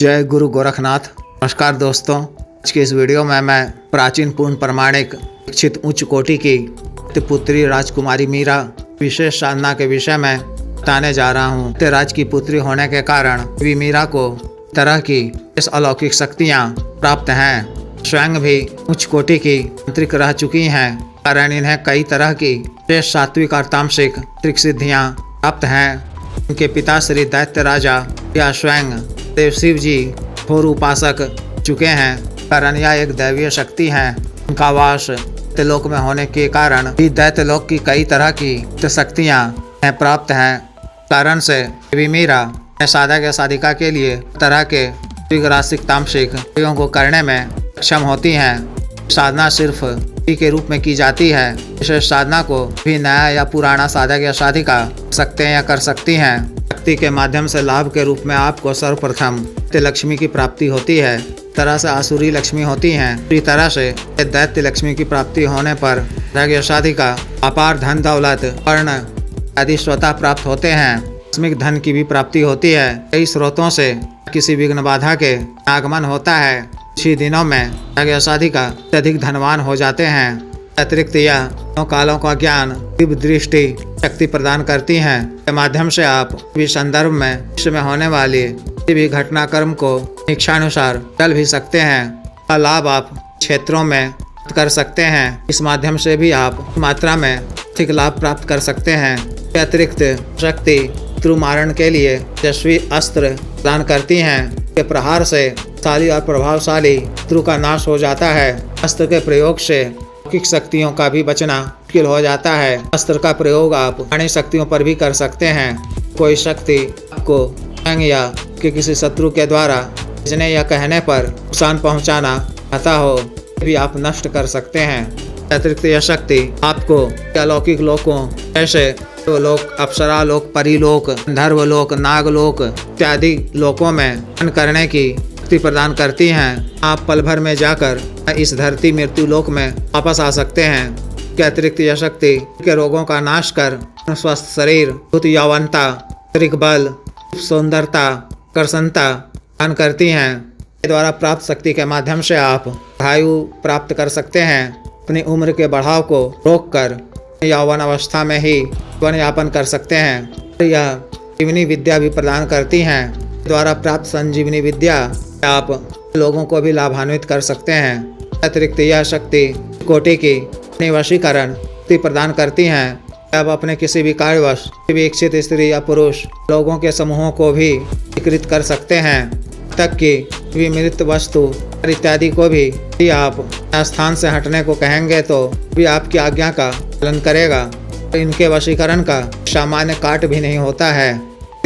जय गुरु गोरखनाथ। नमस्कार दोस्तों, आज की इस वीडियो में मैं प्राचीन पूर्ण प्रमाणिक दीक्षित उच्च कोटि की पुत्री राजकुमारी मीरा विशेष साधना के विषय में बताने जा रहा हूँ। राज की पुत्री होने के कारण भी मीरा को तरह की इस अलौकिक शक्तियाँ प्राप्त हैं। स्वयं भी उच्च कोटि की तांत्रिक रह चुकी हैं, कारण इन्हें कई तरह की श्रेष्ठ सात्विक और तामसिक त्रिक सिद्धियाँ प्राप्त हैं। उनके पिता श्री दैत्य राजा या स्वयं देव शिव जी घोर उपासक चुके हैं, कारण यह एक दैवीय शक्ति है। उनका वास दैत्यलोक में होने के कारण भी दैत्यलोक की कई तरह की शक्तियाँ प्राप्त हैं। कारण से देवी मीरा साधक या साधिका के लिए तरह के रासिक तामसिक क्रियों को करने में सक्षम होती हैं। साधना सिर्फ के रूप में की जाती है। इस साधना को भी नया या पुराना साधक या साधिका सकते हैं या कर सकती हैं। शक्ति के माध्यम से लाभ के रूप में आपको सर्वप्रथम दैत्य लक्ष्मी की प्राप्ति होती है। तरह से आसुरी लक्ष्मी होती हैं। इसी तरह से दैत्य लक्ष्मी की प्राप्ति होने पर साधक या साधिका अपार धन दौलत वर्ण आदि स्वतः प्राप्त होते हैं। आकस्मिक धन की भी प्राप्ति होती है। कई स्रोतों से किसी विघ्न बाधा के आगमन होता है। कुछ ही दिनों में साधक या साधिका अधिक धनवान हो जाते हैं। अतिरिक्त यह कालों का ज्ञान दिव्य दृष्टि शक्ति प्रदान करती हैं। के माध्यम से आप भी संदर्भ में विश्व में होने वाली किसी भी घटनाक्रम को इच्छानुसार टल भी सकते हैं। लाभ आप क्षेत्रों में कर सकते हैं। इस माध्यम से भी आप मात्रा में आर्थिक लाभ प्राप्त कर सकते हैं। अतिरिक्त शक्ति शत्रु मारण के लिए यशस्वी अस्त्र प्रदान करती हैं। के प्रहार से शाली और प्रभावशाली शत्रु का नाश हो जाता है। अस्त्र के प्रयोग से अलौकिक शक्तियों का भी बचना मुश्किल हो जाता है। अस्त्र का प्रयोग आप प्राणी शक्तियों पर भी कर सकते हैं। कोई शक्ति आपको स्वयं या कि किसी शत्रु के द्वारा भेजने या कहने पर नुकसान पहुंचाना चाहता हो भी आप नष्ट कर सकते हैं। अतिरिक्त यह शक्ति आपको अलौकिक लोकों जैसे तो लोक, अप्सरा लोक, परिलोक, गंधर्व लोक, नागलोक इत्यादि लोकों में करने की शक्ति प्रदान करती हैं। आप पल भर में जाकर इस धरती मृत्यु लोक में वापस आ सकते हैं। के अतिरिक्त यह शक्ति के रोगों का नाश कर स्वस्थ शरीर, भूत यौवनता, शारीरिक बल, सुंदरता, कर्षणता प्रदान करती हैं। द्वारा प्राप्त शक्ति के माध्यम से आप आयु प्राप्त कर सकते हैं। अपनी उम्र के बढ़ाव को रोककर यौवन अवस्था में ही जीवन यापन कर सकते हैं। यह संजीवनी विद्या भी प्रदान करती हैं। द्वारा प्राप्त संजीवनी विद्या आप लोगों को भी लाभान्वित कर सकते हैं। अतिरिक्त यह शक्ति कोटि की वशीकरण प्रदान करती हैं। आप अपने किसी भी कार्यवश भी इच्छित स्त्री या पुरुष लोगों के समूहों को भी विकृत कर सकते हैं। तक कि मृत वस्तु इत्यादि को भी आप स्थान से हटने को कहेंगे तो भी आपकी आज्ञा का पालन करेगा। इनके वशीकरण का सामान्य काट भी नहीं होता है,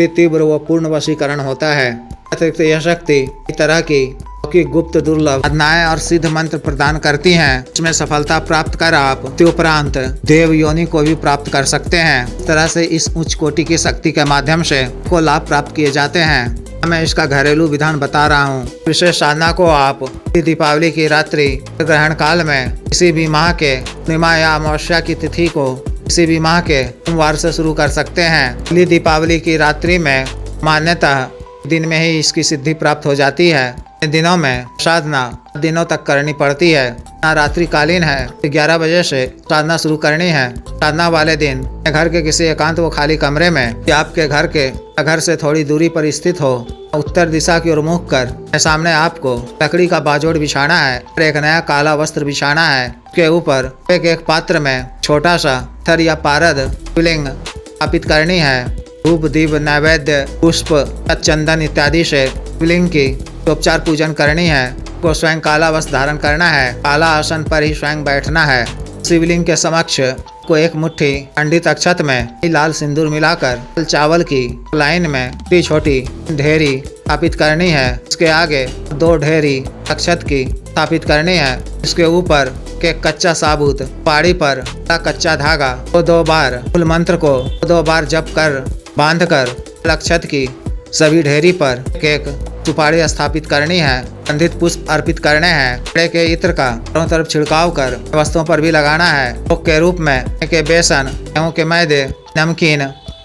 तीव्र व पूर्ण वशीकरण होता है। अतिरिक्त यह शक्ति इस तरह की गुप्त दुर्लभ साधनाएं और सिद्ध मंत्र प्रदान करती हैं। इसमें सफलता प्राप्त कर आप उपरांत देव योनि को भी प्राप्त कर सकते हैं। इस तरह से इस उच्च कोटि की शक्ति के माध्यम से को लाभ प्राप्त किए जाते हैं। मैं इसका घरेलू विधान बता रहा हूँ। विशेष साधना को आप दीपावली की रात्रि ग्रहण काल में किसी भी माह के पूर्णिमा या अमावस्या की तिथि को किसी भी माह के सोमवार से शुरू कर सकते हैं। दीपावली की रात्रि में मान्यतः दिन में ही इसकी सिद्धि प्राप्त हो जाती है। इन दिनों में साधना दिनों तक करनी पड़ती है। रात्रि कालीन है, 11 बजे से साधना शुरू करनी है। साधना वाले दिन घर के किसी एकांत व खाली कमरे में या आपके घर से थोड़ी दूरी पर स्थित हो, उत्तर दिशा की ओर मुख कर सामने आपको लकड़ी का बाजोड़ बिछाना है और एक नया काला वस्त्र बिछाना है। उसके ऊपर एक पात्र में छोटा सा थर या पारद शिवलिंग स्थापित करनी है। धूप, दीप, नैवेद्य, पुष्प, चंदन इत्यादि से शिवलिंग की उपचार पूजन करनी है। को स्वयं काला वस्त्र धारण करना है। काला आसन पर ही स्वयं बैठना है। शिवलिंग के समक्ष को एक मुट्ठी खंडित अक्षत में लाल सिंदूर मिलाकर चावल की लाइन में छोटी ढेरी स्थापित करनी है। इसके आगे 2 ढेरी अक्षत की स्थापित करनी है। इसके ऊपर के कच्चा साबुत पहाड़ी पर कच्चा धागा को 2 बार मूल मंत्र को 2 बार जप कर बांधकर अक्षत की सभी ढेरी पर एक सुपारी स्थापित करनी है। गंधित पुष्प अर्पित करने हैं। कपड़े के इत्र का चारों तरफ छिड़काव कर वस्तुओं पर भी लगाना है। भोग के रूप में के बेसन, गेहूं के मैदे, नमकीन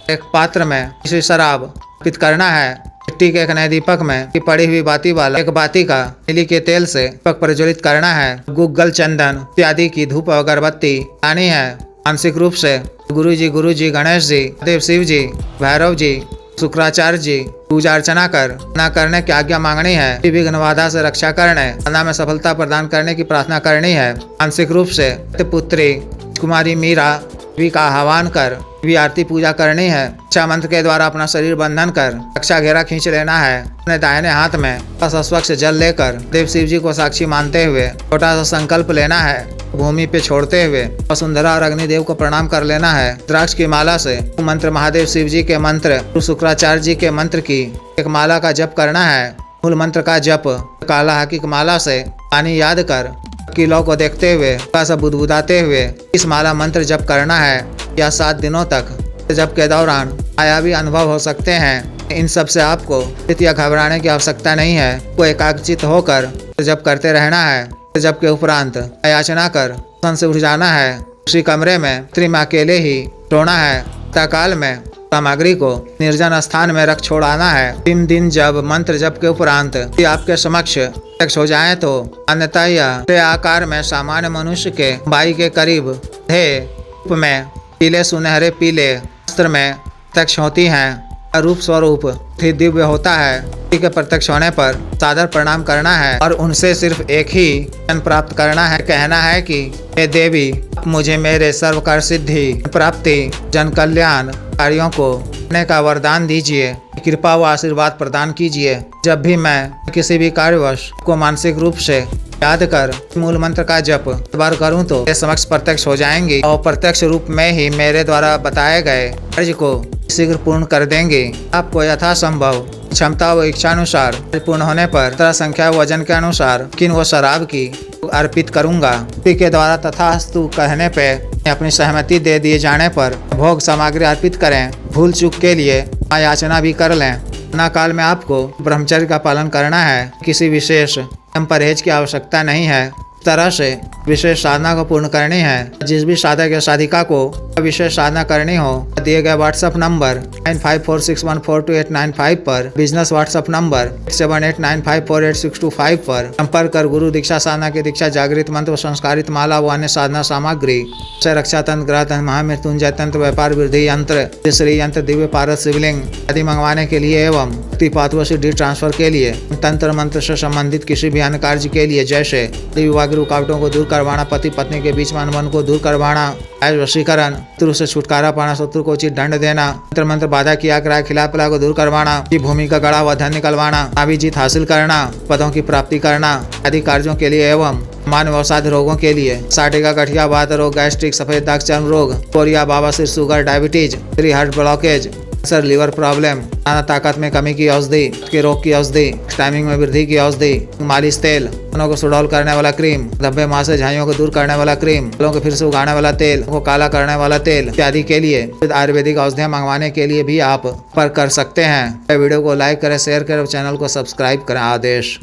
एक पात्र में किसी शराब अर्पित करना है। मिट्टी के एक नए दीपक में की पड़ी हुई बाती वाला एक बाती का नीली के तेल से दीपक प्रज्वलित करना है। गुग्गल, चंदन इत्यादि की धूप अगरबत्ती लानी है। मानसिक रूप से गुरु जी, गणेश जी, देव शिव जी, भैरव जी, शुक्राचार्य जी पूजा अर्चना कर न करने की आज्ञा मांगनी है। विघ्न बाधा से रक्षा करने, साधना में सफलता प्रदान करने की प्रार्थना करनी है। मानसिक रूप से पुत्री कुमारी मीरा भी का आह्वान कर भी आरती पूजा करनी है। रक्षा मंत्र के द्वारा अपना शरीर बंधन कर रक्षा घेरा खींच लेना है। अपने दाहिने हाथ में स्वच्छ जल लेकर देव शिव जी को साक्षी मानते हुए छोटा सा संकल्प लेना है। भूमि पे छोड़ते हुए वसुंधरा और अग्निदेव को प्रणाम कर लेना है। द्राक्ष की माला से मंत्र महादेव शिव जी के मंत्र, शुक्राचार्य जी के मंत्र की एक माला का जप करना है। मूल मंत्र का जप काला हकीक माला से पानी याद कर किलो को देखते हुए थोड़ा सा बुदबुदाते हुए इस माला मंत्र जप करना है। या 7 दिनों तक जप के दौरान मायावी अनुभव हो सकते हैं। इन सब से आपको या घबराने की आवश्यकता नहीं है। को एकाग्रचित होकर जप करते रहना है। जप के उपरांत याचना कर सन से उठ जाना है। उसी कमरे में में अकेले ही सोना है। प्रातःकाल में सामग्री को निर्जन स्थान में रख छोड़ाना है। 3 दिन जब मंत्र जप के उपरांत आपके समक्ष प्रत्यक्ष हो जाए तो अन्यथा यह आकार में सामान्य मनुष्य के बाई के करीब थे रूप में पीले सुनहरे पीले वस्त्र में प्रत्यक्ष होती हैं। रूप स्वरूप दिव्य होता है। के प्रत्यक्ष होने पर सादर प्रणाम करना है और उनसे सिर्फ एक ही जन प्राप्त करना है। कहना है कि हे देवी, मुझे मेरे सर्व कार्य सिद्धि प्राप्ति जन कल्याण कार्यों को करने का वरदान दीजिए। कृपा व आशीर्वाद प्रदान कीजिए। जब भी मैं किसी भी कार्यवश को मानसिक रूप से याद कर मूल मंत्र का जप बार करूं तो मेरे समक्ष प्रत्यक्ष हो जाएंगे और प्रत्यक्ष रूप में ही मेरे द्वारा बताए गए कार्य को शीघ्र पूर्ण कर देंगे। आपको यथासंभव क्षमता व इच्छानुसार पूर्ण होने पर तरह संख्या वजन के अनुसार किन वो शराब की अर्पित करूंगा। के द्वारा तथास्तु कहने पे अपनी सहमति दे दिए जाने पर भोग सामग्री अर्पित करें। भूल चूक के लिए याचना भी कर लें। ना काल में आपको ब्रह्मचर्य का पालन करना है। किसी विशेष परहेज की आवश्यकता नहीं है। तरह से विशेष साधना को पूर्ण करनी है। जिस भी साधक या साधिका को विशेष साधना करनी हो दिए गए व्हाट्सएप नंबर 9546142895 पर, बिजनेस व्हाट्सएप नंबर 78954862 पर संपर्क कर गुरु दीक्षा साधना की दीक्षा, जागृत मंत्र व संस्कारित माला व अन्य साधना सामग्री से रक्षा तंत्र, ग्रह तंत्र, महामृत्युंजय तंत्र, व्यापार वृद्धि यंत्र, श्री यंत्र, दिव्य पारस शिवलिंग आदि मंगवाने के लिए एवं पातुआ सिद्धि ट्रांसफर के लिए तंत्र मंत्र से संबंधित किसी भी अन्य कार्य के लिए जैसे विवाह रुकावटों को दूर करवाना, पति पत्नी के बीच मन को दूर करवाना, वशीकरण, शत्रु से छुटकारा पाना, शत्रु को उचित दंड देना, मंत्र मंत्र बाधा किया कराए खिलाफ पिला को दूर करवाना, भूमि का गड़ा व धन निकलवाना, आवी जीत हासिल करना, पदों की प्राप्ति करना आदि कार्यों के लिए एवं मानव अवसाद रोगों के लिए साटिका, गठिया, वात रोग, गैस्ट्रिक, सफेद दाग, चर्म रोग, कोरिया, बाबासिर, शुगर, डायबिटीज, हार्ट ब्लॉकेज, सर, लिवर प्रॉब्लम, ताकत में कमी की औषधि, के रोग की औषधि, टाइमिंग में वृद्धि की औषधि, मालिश तेल, बालों को सुडौल करने वाला क्रीम, धब्बे, मासे, झाइयों को दूर करने वाला क्रीम, बालों को फिर से उगाने वाला तेल, को काला करने वाला तेल इत्यादि के लिए आयुर्वेदिक औषधियां मंगवाने के लिए भी आप पर कर सकते हैं। वीडियो को लाइक करें, शेयर करें और चैनल को सब्सक्राइब करें। आदेश।